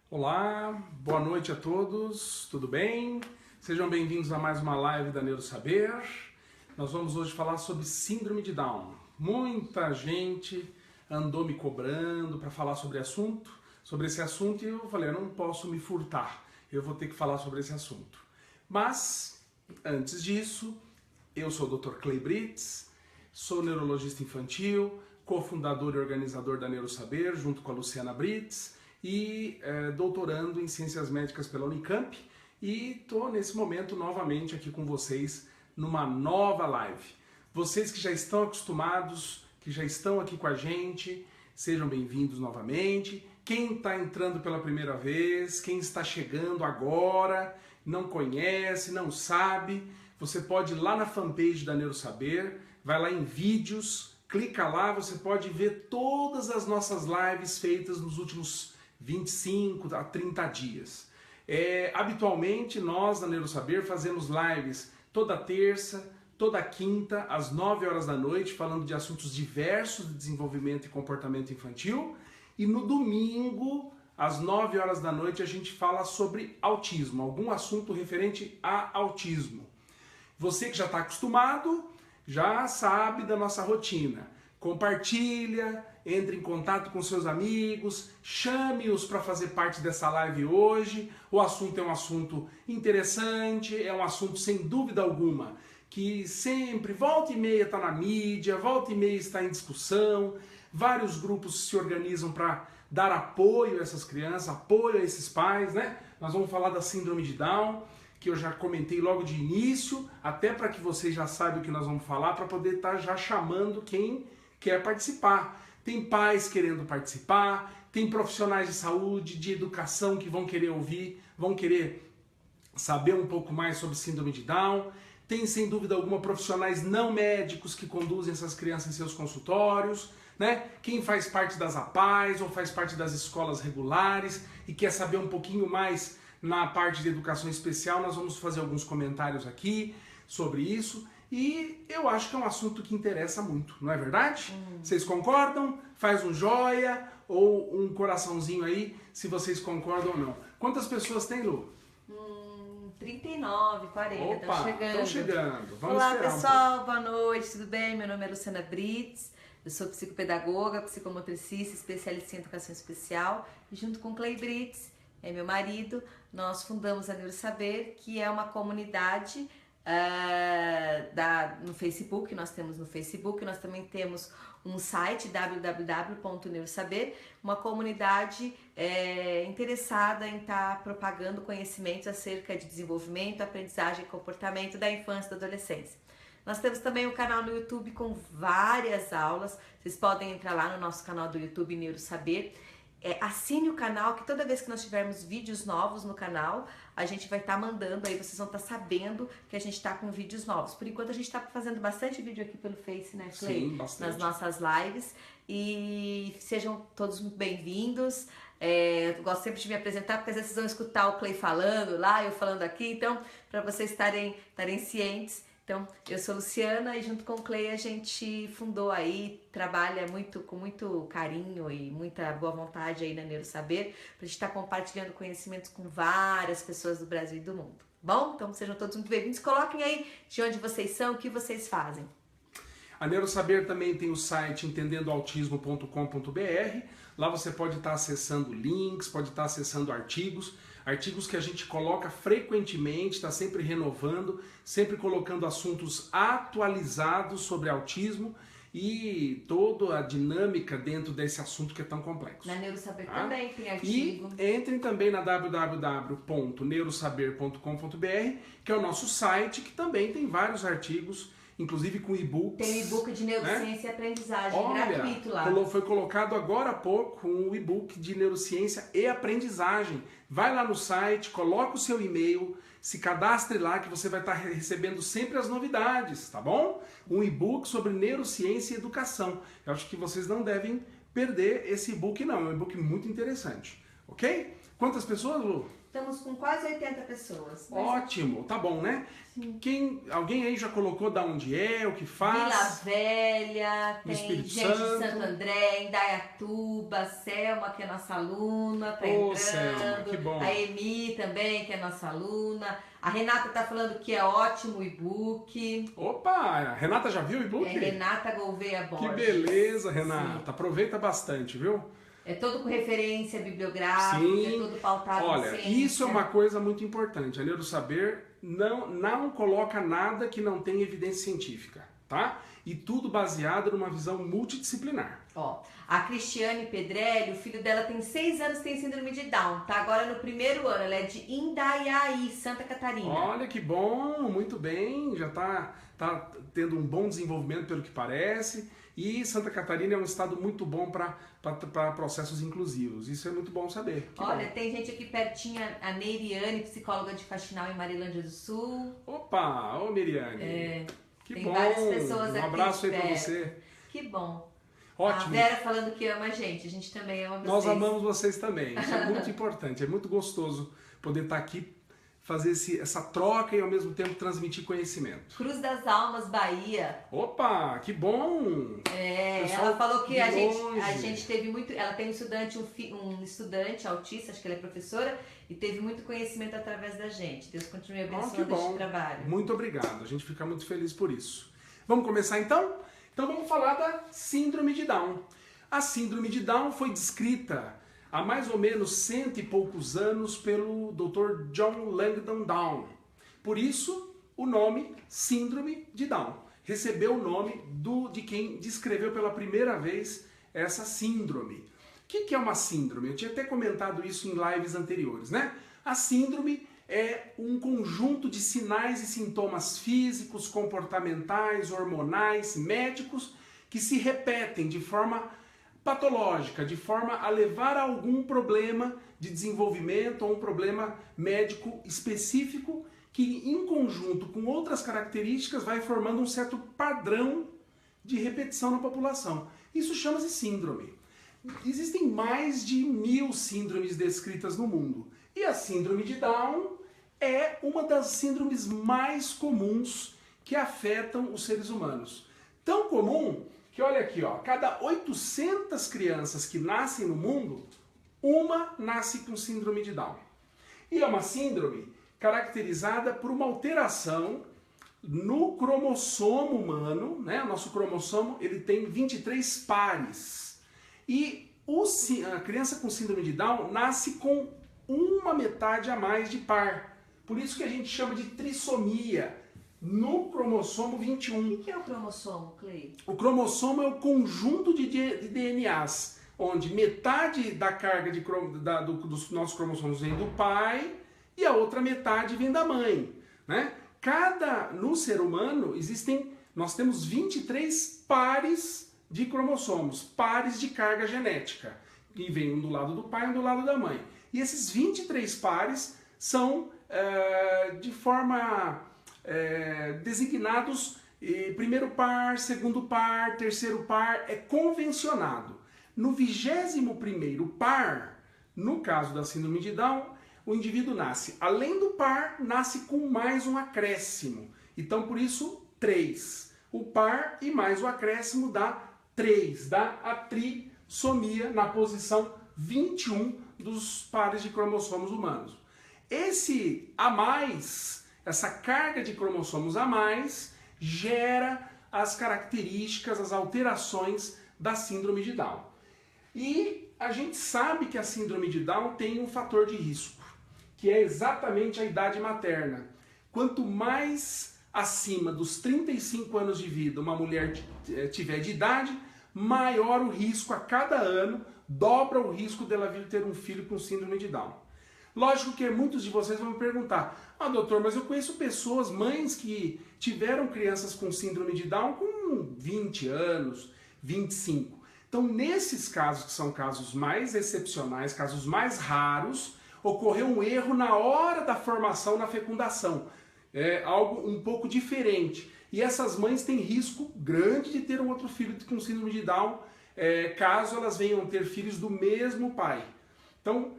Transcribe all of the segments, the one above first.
Olá, boa noite a todos, tudo bem? Sejam bem-vindos a mais uma live da Neurosaber. Nós vamos hoje falar sobre síndrome de Down. Muita gente andou me cobrando para falar sobre esse assunto e eu falei, eu não posso me furtar, eu vou ter que falar sobre esse assunto. Mas, antes disso, eu sou o Dr. Clay Britz, sou neurologista infantil, cofundador e organizador da Neurosaber, junto com a Luciana Britz, e doutorando em Ciências Médicas pela Unicamp, e estou nesse momento novamente aqui com vocês numa nova live. Vocês que já estão acostumados, que já estão aqui com a gente, sejam bem-vindos novamente. Quem está entrando pela primeira vez, quem está chegando agora, não conhece, não sabe, você pode ir lá na fanpage da Neurosaber, vai lá em vídeos, clica lá, você pode ver todas as nossas lives feitas nos últimos 25 a 30 dias. Habitualmente nós da Neurosaber fazemos lives toda terça, toda quinta, às 9 horas da noite, falando de assuntos diversos de desenvolvimento e comportamento infantil, e no domingo, às 9 horas da noite, a gente fala sobre autismo, algum assunto referente a autismo. Você que já está acostumado, já sabe da nossa rotina. Compartilha, entre em contato com seus amigos, chame-os para fazer parte dessa live hoje. O assunto é um assunto interessante, é um assunto sem dúvida alguma, que sempre, volta e meia está na mídia, volta e meia está em discussão, vários grupos se organizam para dar apoio a essas crianças, apoio a esses pais, né? Nós vamos falar da síndrome de Down, que eu já comentei logo de início, até para que vocês já saibam o que nós vamos falar, para poder estar já chamando quem quer participar. Tem pais querendo participar, tem profissionais de saúde, de educação que vão querer ouvir, vão querer saber um pouco mais sobre síndrome de Down. Tem, sem dúvida alguma, profissionais não médicos que conduzem essas crianças em seus consultórios, né? Quem faz parte das APAES ou faz parte das escolas regulares e quer saber um pouquinho mais na parte de educação especial, nós vamos fazer alguns comentários aqui sobre isso. E eu acho que é um assunto que interessa muito, não é verdade? Vocês concordam? Faz um joia ou um coraçãozinho aí, se vocês concordam ou não. Quantas pessoas tem, Lu? 39, 40, Opa, estão chegando. Vamos Olá, esperar pessoal, boa noite, tudo bem? Meu nome é Luciana Britz, eu sou psicopedagoga, psicomotricista, especialista em educação especial, e junto com Clay Britz, meu marido, nós fundamos a Neurosaber, que é uma comunidade no Facebook, nós temos no Facebook, nós também temos um site www.neurosaber, uma comunidade interessada em estar propagando conhecimentos acerca de desenvolvimento, aprendizagem e comportamento da infância e da adolescência. Nós temos também um canal no YouTube com várias aulas, vocês podem entrar lá no nosso canal do YouTube Neurosaber. Assine o canal, que toda vez que nós tivermos vídeos novos no canal, a gente vai estar mandando, aí vocês vão estar sabendo que a gente está com vídeos novos. Por enquanto a gente está fazendo bastante vídeo aqui pelo Face, né, Clay? Sim, bastante. Nas nossas lives. E sejam todos muito bem-vindos. Eu gosto sempre de me apresentar, porque às vezes vocês vão escutar o Clay falando lá, eu falando aqui, então, para vocês estarem cientes. Então, eu sou Luciana e junto com o Clay a gente fundou aí, trabalha com muito carinho e muita boa vontade aí na Neurosaber, pra gente estar compartilhando conhecimentos com várias pessoas do Brasil e do mundo. Bom? Então, sejam todos muito bem-vindos. Coloquem aí de onde vocês são, o que vocês fazem. A Neurosaber também tem o site entendendoautismo.com.br. Lá você pode estar acessando links, pode estar acessando artigos que a gente coloca frequentemente, está sempre renovando, sempre colocando assuntos atualizados sobre autismo e toda a dinâmica dentro desse assunto que é tão complexo. Na Neurosaber também tem artigo. E entrem também na www.neurosaber.com.br, que é o nosso site, que também tem vários artigos, inclusive com e-books. Tem e-book de neurociência, né? E aprendizagem, gratuito lá. Foi colocado agora há pouco um e-book de neurociência e aprendizagem. Vai lá no site, coloca o seu e-mail, se cadastre lá que você vai estar recebendo sempre as novidades, tá bom? Um e-book sobre neurociência e educação. Eu acho que vocês não devem perder esse e-book não, é um e-book muito interessante. ok? Quantas pessoas, Lu? Estamos com quase 80 pessoas. Ótimo, tá bom, né? Alguém aí já colocou da onde é, o que faz? Vila Velha, No tem Espírito gente de Santo. Santo André, Indaiatuba, Selma, que é nossa aluna, tá Ô, entrando. Selma, que bom. A Emi também, que é nossa aluna. A Renata tá falando que é ótimo o e-book. Opa, a Renata já viu o e-book? É Renata Gouveia Borges. Que beleza, Renata. Sim. Aproveita bastante, viu? É todo com referência bibliográfica, Sim. é todo pautado em Olha, ciência. isso é uma coisa muito importante. A Neurosaber não coloca nada que não tenha evidência científica, tá? E tudo baseado numa visão multidisciplinar. Ó, a Cristiane Pedrelli, o filho dela tem 6 anos, tem síndrome de Down. Tá agora no primeiro ano, ela é de Indaiaí, Santa Catarina. Olha que bom, muito bem, já tá tendo um bom desenvolvimento pelo que parece. E Santa Catarina é um estado muito bom para processos inclusivos. Isso é muito bom saber. Olha, tem gente aqui pertinho, a Neiriane, psicóloga de Faxinal em Marilândia do Sul. Opa, ô Miriane. Que tem bom. várias pessoas aqui. Um abraço aí para você. Que bom. Ótimo. A Vera falando que ama a gente também ama vocês. Nós amamos vocês também, isso é muito importante, é muito gostoso poder estar aqui, fazer essa troca e ao mesmo tempo transmitir conhecimento. Cruz das Almas, Bahia. Opa, que bom! Pessoal, ela falou que a gente teve muito, ela tem um estudante autista, acho que ela é professora, e teve muito conhecimento através da gente. Deus continue abençoando este trabalho. Muito obrigado, a gente fica muito feliz por isso. Vamos começar então? Então vamos falar da síndrome de Down. A síndrome de Down foi descrita há mais ou menos 100 e poucos anos pelo Dr. John Langdon Down. Por isso, o nome síndrome de Down. Recebeu o nome de quem descreveu pela primeira vez essa síndrome. O que é uma síndrome? Eu tinha até comentado isso em lives anteriores, né? A síndrome é um conjunto de sinais e sintomas físicos, comportamentais, hormonais, médicos, que se repetem de forma patológica, de forma a levar a algum problema de desenvolvimento ou um problema médico específico que, em conjunto com outras características, vai formando um certo padrão de repetição na população. Isso chama-se síndrome. Existem mais de 1000 síndromes descritas no mundo. E a síndrome de Down é uma das síndromes mais comuns que afetam os seres humanos. Tão comum que, olha aqui, ó, cada 800 crianças que nascem no mundo, uma nasce com síndrome de Down. E é uma síndrome caracterizada por uma alteração no cromossomo humano, né? O nosso cromossomo ele tem 23 pares. E a criança com síndrome de Down nasce com uma metade a mais de par. Por isso que a gente chama de trissomia no cromossomo 21. O que é o cromossomo, Clay? O cromossomo é o conjunto de DNAs, onde metade da carga dos nossos cromossomos vem do pai e a outra metade vem da mãe, né? No ser humano nós temos 23 pares de cromossomos, pares de carga genética, que vem um do lado do pai e um do lado da mãe. E esses 23 pares são de forma designados primeiro par, segundo par, terceiro par, é convencionado. No 21º par, no caso da síndrome de Down, o indivíduo nasce, além do par, nasce com mais um acréscimo. Então, por isso, 3. O par e mais o acréscimo dá 3, dá a trissomia na posição 21 dos pares de cromossomos humanos. Esse a mais, essa carga de cromossomos a mais, gera as características, as alterações da síndrome de Down. E a gente sabe que a síndrome de Down tem um fator de risco, que é exatamente a idade materna. Quanto mais acima dos 35 anos de vida uma mulher tiver de idade, maior o risco a cada ano, dobra o risco dela vir ter um filho com síndrome de Down. Lógico que muitos de vocês vão me perguntar, doutor, mas eu conheço pessoas, mães que tiveram crianças com síndrome de Down com 20 anos, 25. Então, nesses casos, que são casos mais excepcionais, casos mais raros, ocorreu um erro na hora da formação, na fecundação. É algo um pouco diferente. E essas mães têm risco grande de ter um outro filho com síndrome de Down, caso elas venham ter filhos do mesmo pai. Então,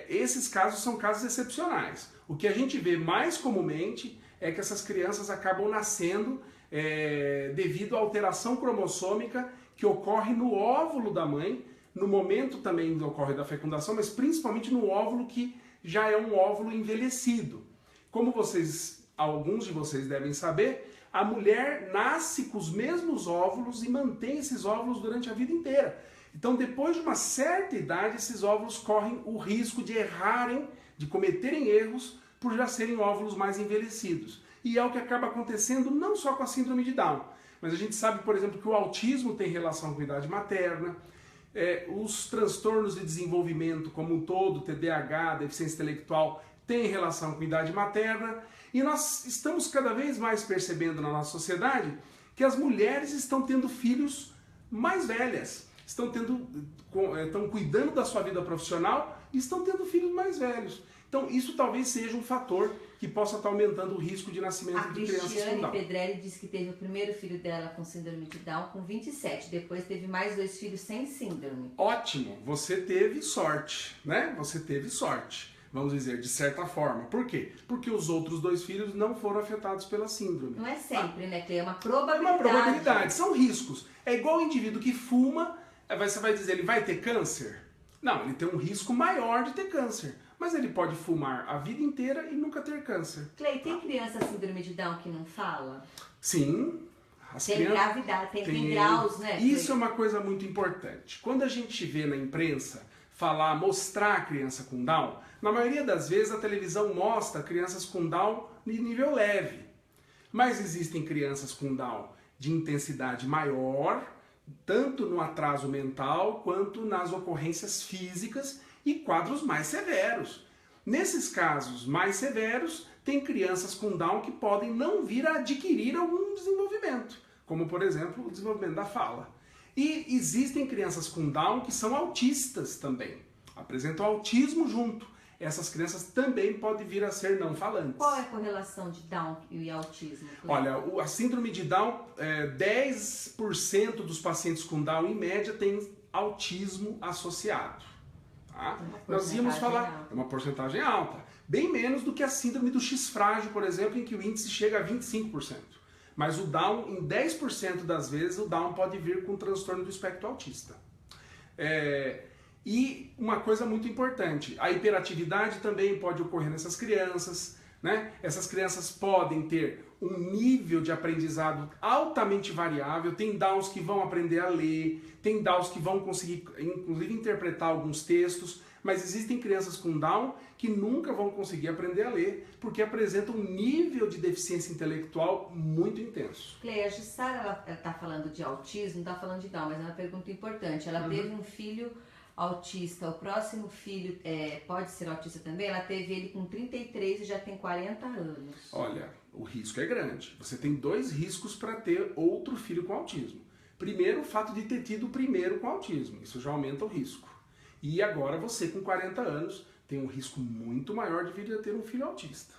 esses casos são casos excepcionais. O que a gente vê mais comumente é que essas crianças acabam nascendo devido à alteração cromossômica que ocorre no óvulo da mãe, no momento também ocorre da fecundação, mas principalmente no óvulo que já é um óvulo envelhecido. Como alguns de vocês devem saber, a mulher nasce com os mesmos óvulos e mantém esses óvulos durante a vida inteira. Então, depois de uma certa idade, esses óvulos correm o risco de errarem, de cometerem erros, por já serem óvulos mais envelhecidos. E é o que acaba acontecendo não só com a síndrome de Down, mas a gente sabe, por exemplo, que o autismo tem relação com a idade materna, os transtornos de desenvolvimento como um todo, TDAH, deficiência intelectual, tem relação com a idade materna, e nós estamos cada vez mais percebendo na nossa sociedade que as mulheres estão tendo filhos mais velhas, estão cuidando da sua vida profissional e estão tendo filhos mais velhos. Então isso talvez seja um fator que possa estar aumentando o risco de nascimento de crianças com Down. A Cristiane Pedrelli disse que teve o primeiro filho dela com síndrome de Down com 27, depois teve mais 2 filhos sem síndrome. Ótimo, você teve sorte, né? Você teve sorte, vamos dizer, de certa forma. Por quê? Porque os outros 2 filhos não foram afetados pela síndrome. Não é sempre, né, Cleia? É uma probabilidade. É uma probabilidade, são riscos. É igual o indivíduo que fuma, você vai dizer, ele vai ter câncer? Não, ele tem um risco maior de ter câncer. Mas ele pode fumar a vida inteira e nunca ter câncer. Clay, tem criança síndrome de Down que não fala? Sim. Tem gravidade, tem graus, né? Isso é uma coisa muito importante. Quando a gente vê na imprensa mostrar a criança com Down, na maioria das vezes a televisão mostra crianças com Down de nível leve. Mas existem crianças com Down de intensidade maior, tanto no atraso mental quanto nas ocorrências físicas e quadros mais severos. Nesses casos mais severos, tem crianças com Down que podem não vir a adquirir algum desenvolvimento, como por exemplo o desenvolvimento da fala. E existem crianças com Down que são autistas também, apresentam autismo junto. Essas crianças também podem vir a ser não falantes. Qual é a correlação de Down e autismo? Olha, a síndrome de Down, 10% dos pacientes com Down em média têm autismo associado. Tá? Nós íamos falar, é uma porcentagem alta, bem menos do que a síndrome do X frágil, por exemplo, em que o índice chega a 25%. Mas o Down, em 10% das vezes, o Down pode vir com transtorno do espectro autista. E uma coisa muito importante, a hiperatividade também pode ocorrer nessas crianças, né? Essas crianças podem ter um nível de aprendizado altamente variável, tem Downs que vão aprender a ler, tem Downs que vão conseguir, inclusive, interpretar alguns textos, mas existem crianças com Down que nunca vão conseguir aprender a ler, porque apresentam um nível de deficiência intelectual muito intenso. Cleia, a Jussara, ela está falando de autismo, não está falando de Down, mas é uma pergunta importante. Ela teve um filho autista, o próximo filho pode ser autista também? Ela teve ele com 33 e já tem 40 anos. Olha, o risco é grande. Você tem 2 riscos para ter outro filho com autismo. Primeiro, o fato de ter tido o primeiro com autismo. Isso já aumenta o risco. E agora você com 40 anos tem um risco muito maior de vir a ter um filho autista.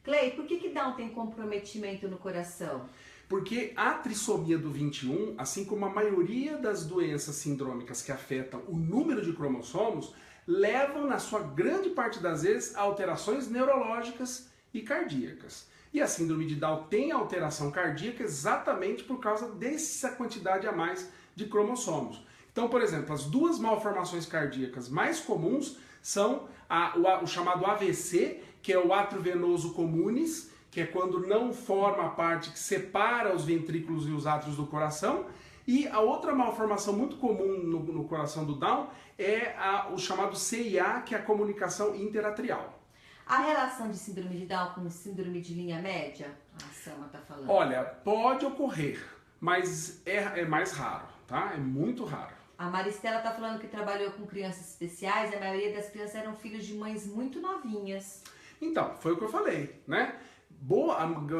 Clay, por que Down tem comprometimento no coração? Porque a trissomia do 21, assim como a maioria das doenças sindrômicas que afetam o número de cromossomos, levam, na sua grande parte das vezes, a alterações neurológicas e cardíacas. E a síndrome de Down tem alteração cardíaca exatamente por causa dessa quantidade a mais de cromossomos. Então, por exemplo, as 2 malformações cardíacas mais comuns são o chamado AVC, que é o átrio venoso comunis, que é quando não forma a parte que separa os ventrículos e os átrios do coração. E a outra malformação muito comum no coração do Down é o chamado CIA, que é a comunicação interatrial. A relação de síndrome de Down com síndrome de linha média? A Sama está falando. Olha, pode ocorrer, mas é mais raro, tá? É muito raro. A Maristela está falando que trabalhou com crianças especiais, a maioria das crianças eram filhos de mães muito novinhas. Então, foi o que eu falei, né?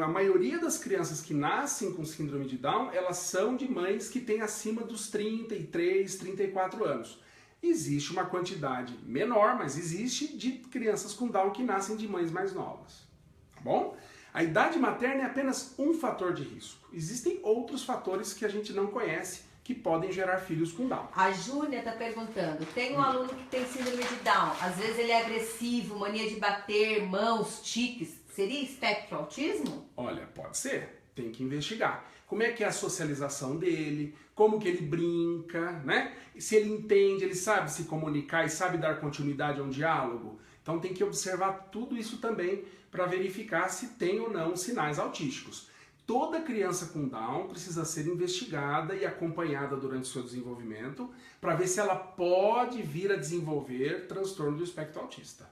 A maioria das crianças que nascem com síndrome de Down, elas são de mães que têm acima dos 33, 34 anos. Existe uma quantidade menor, mas existe, de crianças com Down que nascem de mães mais novas. Tá bom? A idade materna é apenas um fator de risco. Existem outros fatores que a gente não conhece, que podem gerar filhos com Down. A Júlia está perguntando, tem um aluno que tem síndrome de Down, às vezes ele é agressivo, mania de bater, mãos, tiques, seria espectro autismo? Olha, pode ser, tem que investigar. Como é que é a socialização dele, como que ele brinca, né? Se ele entende, ele sabe se comunicar e sabe dar continuidade a um diálogo. Então tem que observar tudo isso também para verificar se tem ou não sinais autísticos. Toda criança com Down precisa ser investigada e acompanhada durante o seu desenvolvimento para ver se ela pode vir a desenvolver transtorno do espectro autista.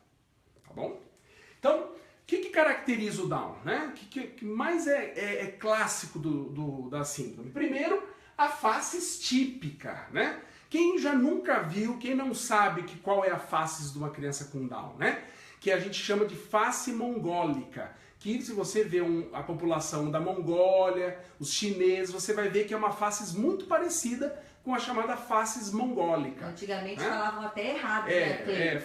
Tá bom? Então, o que caracteriza o Down, né? O que mais é clássico da síndrome? Primeiro, a face típica, né? Quem já nunca viu, quem não sabe qual é a face de uma criança com Down, né? Que a gente chama de face mongólica. Que se você vê a população da Mongólia, os chineses, você vai ver que é uma face muito parecida com a chamada face mongólica. Antigamente né? Falavam até errado.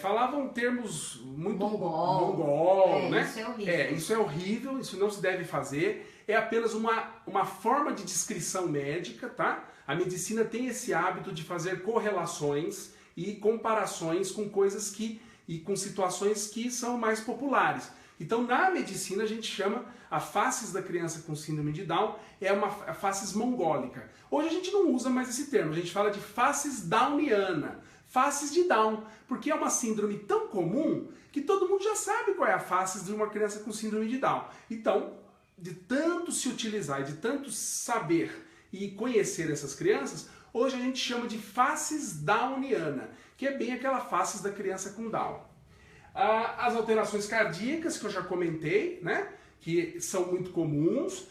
Falavam termos muito mongol, né? Isso é horrível. Isso é horrível, isso não se deve fazer. É apenas uma forma de descrição médica, tá? A medicina tem esse hábito de fazer correlações e comparações com coisas e com situações que são mais populares. Então, na medicina, a gente chama a faces da criança com síndrome de Down a faces mongólica. Hoje a gente não usa mais esse termo, a gente fala de faces downiana, faces de Down, porque é uma síndrome tão comum que todo mundo já sabe qual é a face de uma criança com síndrome de Down. Então, de tanto se utilizar e de tanto saber e conhecer essas crianças, hoje a gente chama de faces downiana, que é bem aquela faces da criança com Down. As alterações cardíacas, que eu já comentei, né, que são muito comuns,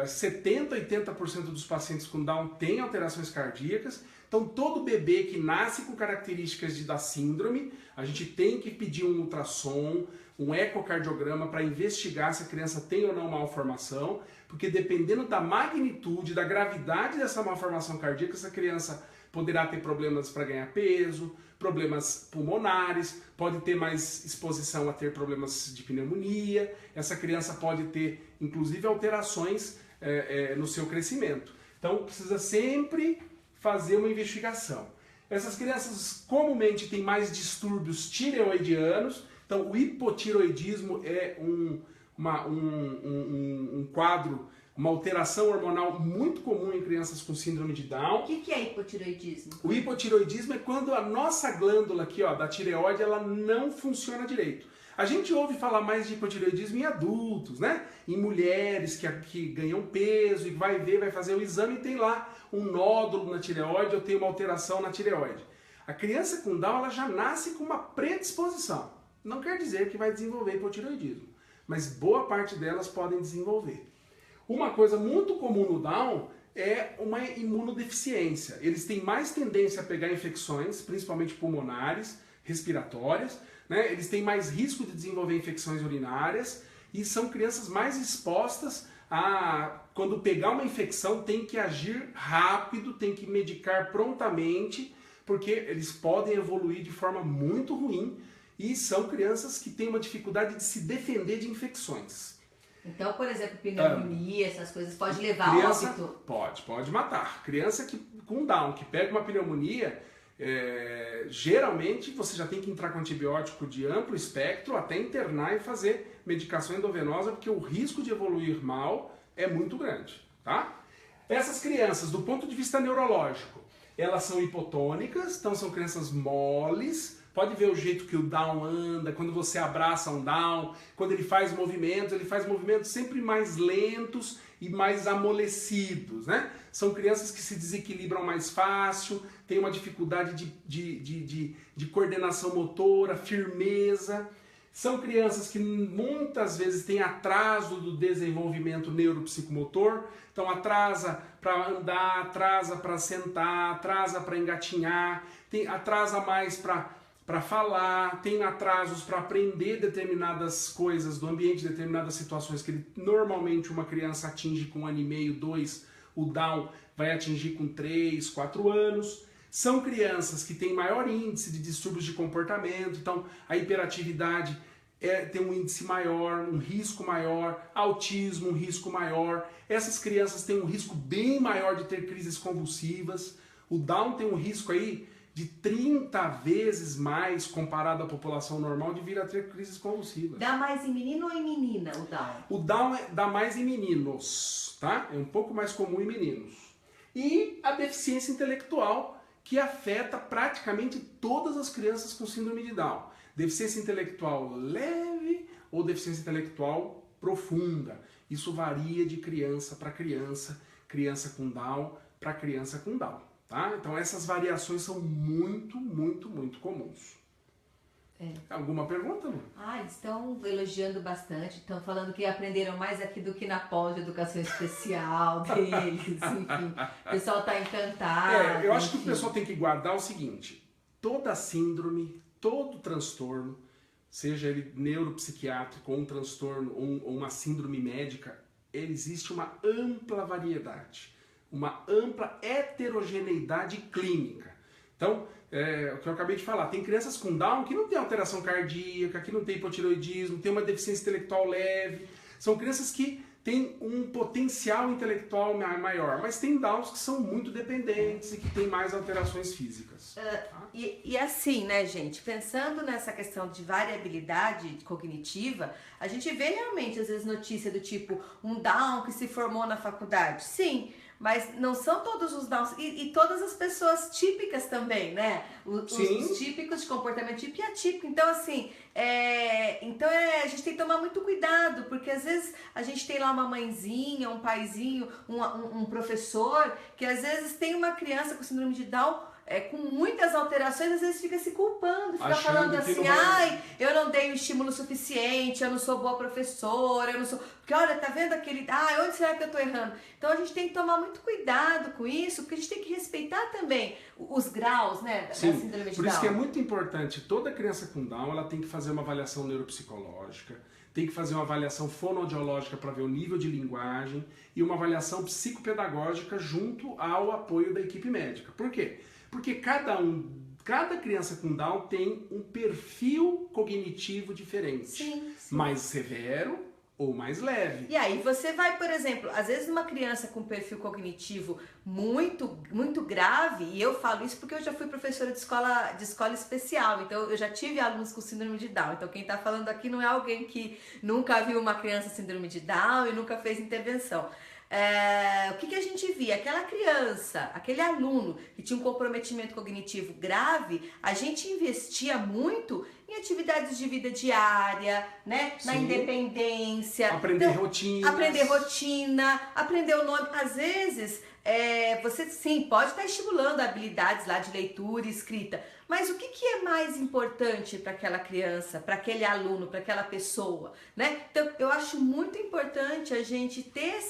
70%, 80% dos pacientes com Down têm alterações cardíacas. Então, todo bebê que nasce com características da síndrome, a gente tem que pedir um ultrassom, um ecocardiograma para investigar se a criança tem ou não malformação, porque dependendo da magnitude, da gravidade dessa malformação cardíaca, essa criança poderá ter problemas para ganhar peso, problemas pulmonares, pode ter mais exposição a ter problemas de pneumonia, essa criança pode ter, inclusive, alterações no seu crescimento. Então, precisa sempre fazer uma investigação. Essas crianças comumente têm mais distúrbios tireoidianos, então o hipotireoidismo é um quadro, uma alteração hormonal muito comum em crianças com síndrome de Down. O que é hipotireoidismo? O hipotireoidismo é quando a nossa glândula aqui, ó, da tireoide, ela não funciona direito. A gente ouve falar mais de hipotireoidismo em adultos, né? Em mulheres que ganham peso e vai fazer o exame e tem lá um nódulo na tireoide ou tem uma alteração na tireoide. A criança com Down, ela já nasce com uma predisposição. Não quer dizer que vai desenvolver hipotireoidismo, mas boa parte delas podem desenvolver. Uma coisa muito comum no Down é uma imunodeficiência. Eles têm mais tendência a pegar infecções, principalmente pulmonares, respiratórias, né? Eles têm mais risco de desenvolver infecções urinárias e são crianças mais expostas a, quando pegar uma infecção, tem que agir rápido, tem que medicar prontamente, porque eles podem evoluir de forma muito ruim e são crianças que têm uma dificuldade de se defender de infecções. Então, por exemplo, pneumonia, essas coisas, pode levar ao óbito? Pode matar. Criança com Down, que pega uma pneumonia, geralmente você já tem que entrar com antibiótico de amplo espectro, até internar e fazer medicação endovenosa, porque o risco de evoluir mal é muito grande, tá? Essas crianças, do ponto de vista neurológico, elas são hipotônicas, então são crianças moles. Pode ver o jeito que o Down anda, quando você abraça um Down, quando ele faz movimentos sempre mais lentos e mais amolecidos, né? São crianças que se desequilibram mais fácil, têm uma dificuldade de coordenação motora, firmeza. São crianças que muitas vezes têm atraso do desenvolvimento neuropsicomotor, então atrasa para andar, atrasa para sentar, atrasa para engatinhar, atrasa mais para falar, tem atrasos para aprender determinadas coisas do ambiente, determinadas situações que normalmente uma criança atinge com 1 ano e meio, 2, o Down vai atingir com 3, 4 anos. São crianças que têm maior índice de distúrbios de comportamento, então a hiperatividade tem um índice maior, um risco maior, autismo, um risco maior. Essas crianças têm um risco bem maior de ter crises convulsivas. O Down tem um risco aí de 30 vezes mais comparado à população normal de vir a ter crises convulsivas. Dá mais em menino ou em menina o Down? O Down dá mais em meninos, tá? É um pouco mais comum em meninos. E a deficiência intelectual, que afeta praticamente todas as crianças com síndrome de Down. Deficiência intelectual leve ou deficiência intelectual profunda. Isso varia de criança para criança, criança com Down para criança com Down. Tá? Então essas variações são muito, muito, muito comuns. Alguma pergunta, Lu? Eles estão elogiando bastante, estão falando que aprenderam mais aqui do que na pós de educação especial deles, enfim. O pessoal está encantado. Eu acho que o pessoal tem que guardar o seguinte: toda síndrome, todo transtorno, seja ele neuropsiquiátrico ou um transtorno ou uma síndrome médica, existe uma ampla variedade, uma ampla heterogeneidade clínica. Então, o que eu acabei de falar, tem crianças com Down que não tem alteração cardíaca, que não tem hipotireoidismo, tem uma deficiência intelectual leve. São crianças que têm um potencial intelectual maior, mas tem Downs que são muito dependentes e que têm mais alterações físicas. E assim, né, gente, pensando nessa questão de variabilidade cognitiva, a gente vê realmente, às vezes, notícia do tipo, um Down que se formou na faculdade. Sim, mas não são todos os Downs, e todas as pessoas típicas também, né? Os típicos de comportamento típico e atípico. Então, assim, a gente tem que tomar muito cuidado, porque às vezes a gente tem lá uma mãezinha, um paizinho, um professor, que às vezes tem uma criança com síndrome de Down, com muitas alterações, às vezes fica se culpando, fica falando assim, eu não dei o estímulo suficiente, eu não sou boa professora, eu não sou... Porque olha, tá vendo aquele... onde será que eu tô errando? Então a gente tem que tomar muito cuidado com isso, porque a gente tem que respeitar também os graus, né, da síndrome de Down. Por isso que é muito importante, toda criança com Down, ela tem que fazer uma avaliação neuropsicológica, tem que fazer uma avaliação fonoaudiológica para ver o nível de linguagem e uma avaliação psicopedagógica junto ao apoio da equipe médica. Por quê? Porque cada criança com Down tem um perfil cognitivo diferente, mais severo ou mais leve. E aí você vai, por exemplo, às vezes uma criança com perfil cognitivo muito, muito grave, e eu falo isso porque eu já fui professora de escola especial, então eu já tive alunos com síndrome de Down, então quem está falando aqui não é alguém que nunca viu uma criança com síndrome de Down e nunca fez intervenção. O que a gente via? Aquela criança, aquele aluno que tinha um comprometimento cognitivo grave, a gente investia muito em atividades de vida diária, né? Na independência. Aprender rotina, aprender o nome. Às vezes, você sim, pode estar estimulando habilidades lá de leitura e escrita, mas o que é mais importante para aquela criança, para aquele aluno, para aquela pessoa, né? Então, eu acho muito importante a gente ter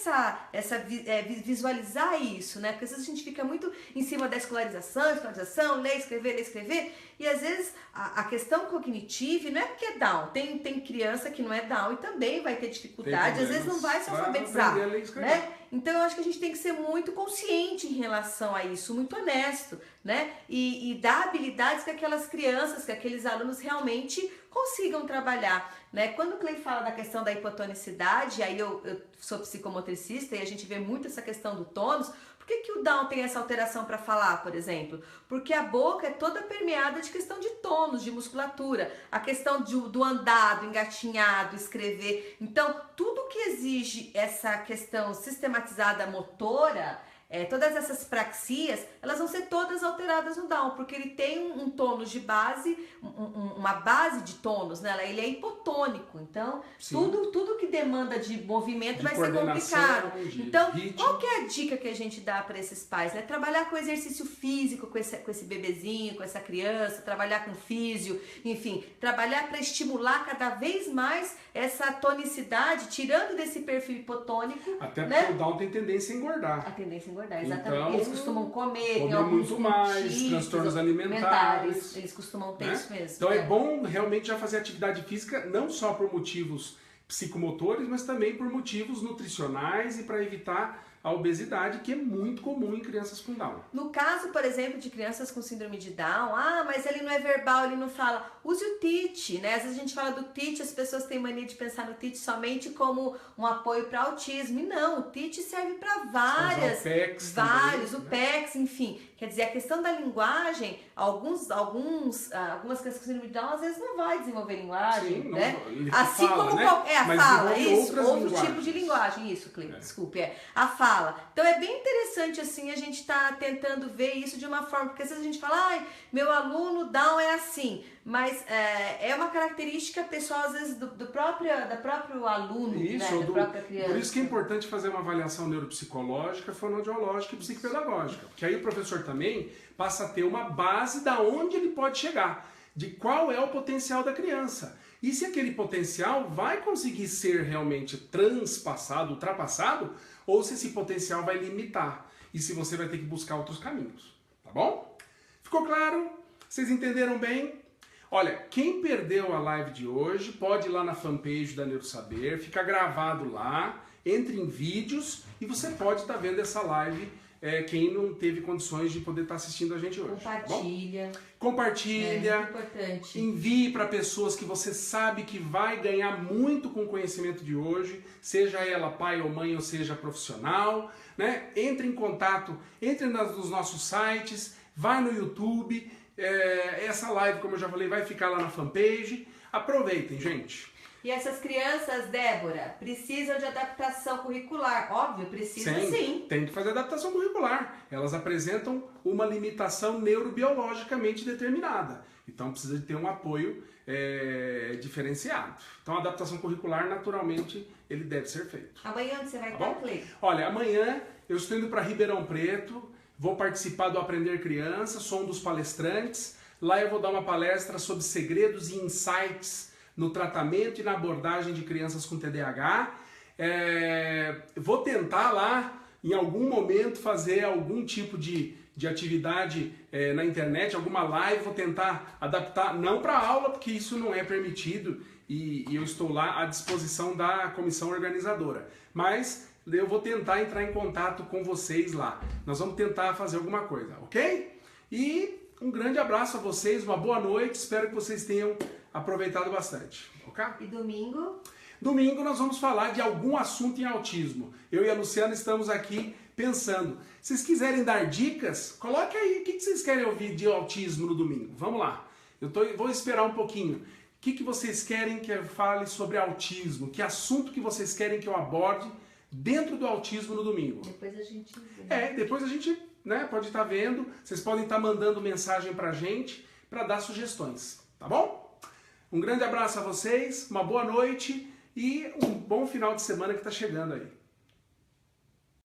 visualizar isso, né? Porque às vezes a gente fica muito em cima da escolarização, ler, escrever, e às vezes a questão cognitiva não é porque é Down, tem criança que não é Down e também vai ter dificuldade, às vezes não vai se alfabetizar, né? Então eu acho que a gente tem que ser muito consciente em relação a isso, muito honesto, né? E dar habilidades que aquelas crianças, que aqueles alunos realmente consigam trabalhar, né? Quando o Clay fala da questão da hipotonicidade, aí eu sou psicomotricista e a gente vê muito essa questão do tônus. Por que o Down tem essa alteração para falar, por exemplo? Porque a boca é toda permeada de questão de tônus, de musculatura, a questão do andado, engatinhado, escrever. Então, tudo que exige essa questão sistematizada motora, todas essas praxias, elas vão ser todas alteradas no Down, porque ele tem um tônus de base, uma base de tônus, né? Ele é hipotônico, então tudo que demanda de movimento vai ser complicado. Então, qual que é a dica que a gente dá para esses pais? Né? Trabalhar com exercício físico, com esse bebezinho, com essa criança, trabalhar com físio, enfim, trabalhar para estimular cada vez mais essa tonicidade, tirando desse perfil hipotônico. Até porque o Down tem tendência a engordar. A tendência a engordar, exatamente. Então, eles costumam comer, tem alguns muito mais, transtornos alimentares. Eles costumam ter isso mesmo. Então é bom realmente já fazer atividade física, não só por motivos psicomotores, mas também por motivos nutricionais e para evitar a obesidade, que é muito comum em crianças com Down. No caso, por exemplo, de crianças com síndrome de Down, mas ele não é verbal, ele não fala. Use o TEACH, né? Às vezes a gente fala do TEACH, as pessoas têm mania de pensar no TEACH somente como um apoio para autismo. E não, o TEACH serve para várias, o PECS, enfim. Quer dizer, a questão da linguagem, algumas crianças com síndrome de Down às vezes não vai desenvolver linguagem, sim, né? Ele assim fala, como né? a Mas fala, isso, outro linguagens. tipo de linguagem, isso, Cleiton, desculpe, a fala. Então é bem interessante assim a gente tá tentando ver isso de uma forma, porque às vezes a gente fala, meu aluno Down é assim, mas é uma característica pessoal às vezes do próprio aluno, isso, né, da própria criança. Por isso que é importante fazer uma avaliação neuropsicológica, fonoaudiológica e psicopedagógica, porque aí o professor também passa a ter uma base da onde ele pode chegar, de qual é o potencial da criança. E se aquele potencial vai conseguir ser realmente transpassado, ultrapassado, ou se esse potencial vai limitar. E se você vai ter que buscar outros caminhos. Tá bom? Ficou claro? Vocês entenderam bem? Olha, quem perdeu a live de hoje, pode ir lá na fanpage da Neurosaber, fica gravado lá, entre em vídeos e você pode estar vendo essa live, quem não teve condições de poder estar assistindo a gente hoje. Compartilha. Tá, compartilha. É importante. Envie para pessoas que você sabe que vai ganhar muito com o conhecimento de hoje, seja ela pai ou mãe ou seja profissional, né? Entre em contato, entre nos nossos sites, vai no YouTube, essa live, como eu já falei, vai ficar lá na fanpage. Aproveitem, gente. E essas crianças, Débora, precisam de adaptação curricular. Óbvio, precisam sim. Tem que fazer adaptação curricular. Elas apresentam uma limitação neurobiologicamente determinada. Então precisa de ter um apoio diferenciado. Então a adaptação curricular, naturalmente, ele deve ser feito. Amanhã onde você vai estar, Cleiton? Olha, amanhã eu estou indo para Ribeirão Preto, vou participar do Aprender Criança, sou um dos palestrantes. Lá eu vou dar uma palestra sobre segredos e insights no tratamento e na abordagem de crianças com TDAH. Vou tentar lá, em algum momento, fazer algum tipo de atividade na internet, alguma live, vou tentar adaptar, não para aula, porque isso não é permitido e eu estou lá à disposição da comissão organizadora. Mas eu vou tentar entrar em contato com vocês lá. Nós vamos tentar fazer alguma coisa, ok? E um grande abraço a vocês, uma boa noite, espero que vocês tenham aproveitado bastante, ok? E domingo? Domingo nós vamos falar de algum assunto em autismo. Eu e a Luciana estamos aqui pensando. Se vocês quiserem dar dicas, coloque aí o que vocês querem ouvir de autismo no domingo. Vamos lá, vou esperar um pouquinho. O que vocês querem que eu fale sobre autismo? Que assunto que vocês querem que eu aborde dentro do autismo no domingo? Depois a gente vê. Depois a gente pode estar vendo. Vocês podem estar mandando mensagem pra gente para dar sugestões, tá bom? Um grande abraço a vocês, uma boa noite e um bom final de semana que está chegando aí.